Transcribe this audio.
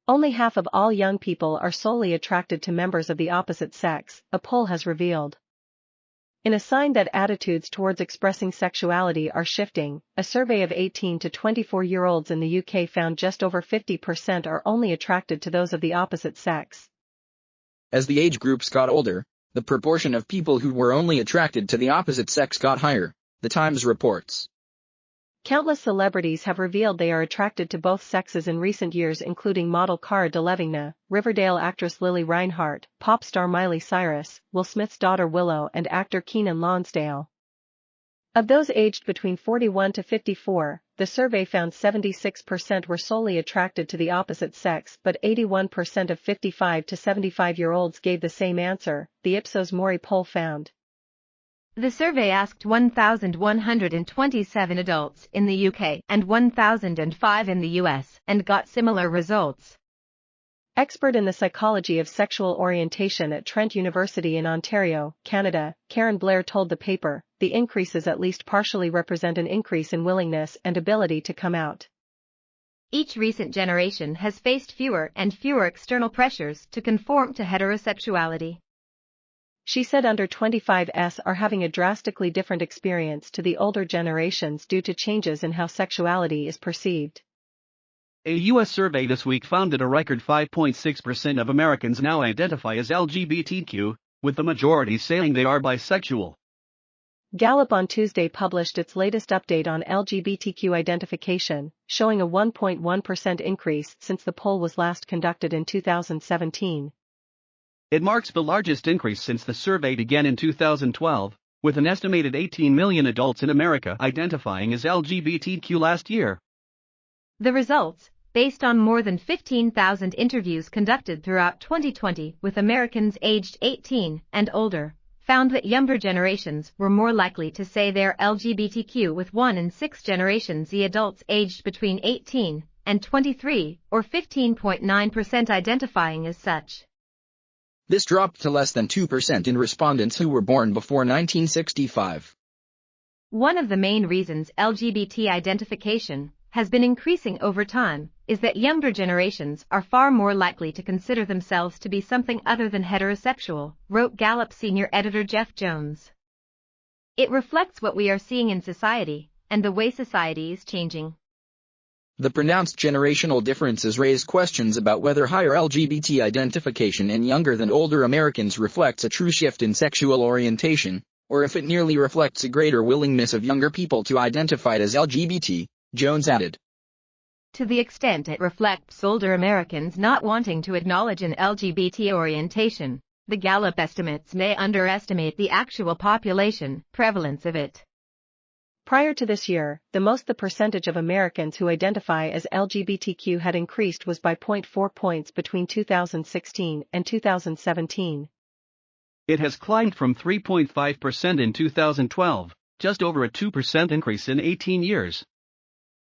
Only half of all young people are solely attracted to members of the opposite sex, a poll has revealed. In a sign that attitudes towards expressing sexuality are shifting, a survey of 18 to 24-year-olds in the UK found just over 50% are only attracted to those of the opposite sex. As the age groups got older, the proportion of people who were only attracted to the opposite sex got higher, the Times reports. Countless celebrities have revealed they are attracted to both sexes in recent years, including model Cara Delevingne, Riverdale actress Lili Reinhart, pop star Miley Cyrus, Will Smith's daughter Willow, and actor Keiynan Lonsdale. Of those aged between 41 to 54, the survey found 76% were solely attracted to the opposite sex, but 81% of 55 to 75-year-olds gave the same answer, the Ipsos Mori poll found. The survey asked 1,127 adults in the UK and 1,005 in the US and got similar results. Expert in the psychology of sexual orientation at Trent University in Ontario, Canada, Karen Blair told the paper, the increases at least partially represent an increase in willingness and ability to come out. Each recent generation has faced fewer and fewer external pressures to conform to heterosexuality. She said under 25s are having a drastically different experience to the older generations due to changes in how sexuality is perceived. A U.S. survey this week found that a record 5.6% of Americans now identify as LGBTQ, with the majority saying they are bisexual. Gallup on Tuesday published its latest update on LGBTQ identification, showing a 1.1% increase since the poll was last conducted in 2017. It marks the largest increase since the survey began in 2012, with an estimated 18 million adults in America identifying as LGBTQ last year. The results, based on more than 15,000 interviews conducted throughout 2020 with Americans aged 18 and older, found that younger generations were more likely to say they're LGBTQ, with 1 in 6 Generation Z adults aged between 18 and 23, or 15.9%, identifying as such. This dropped to less than 2% in respondents who were born before 1965. One of the main reasons LGBT identification has been increasing over time is that younger generations are far more likely to consider themselves to be something other than heterosexual, wrote Gallup senior editor Jeff Jones. It reflects what we are seeing in society and the way society is changing. The pronounced generational differences raise questions about whether higher LGBT identification in younger than older Americans reflects a true shift in sexual orientation, or if it merely reflects a greater willingness of younger people to identify as LGBT, Jones added. To the extent it reflects older Americans not wanting to acknowledge an LGBT orientation, the Gallup estimates may underestimate the actual population prevalence of it. Prior to this year, the percentage of Americans who identify as LGBTQ had increased was by 0.4 points between 2016 and 2017. It has climbed from 3.5% in 2012, just over a 2% increase in 18 years.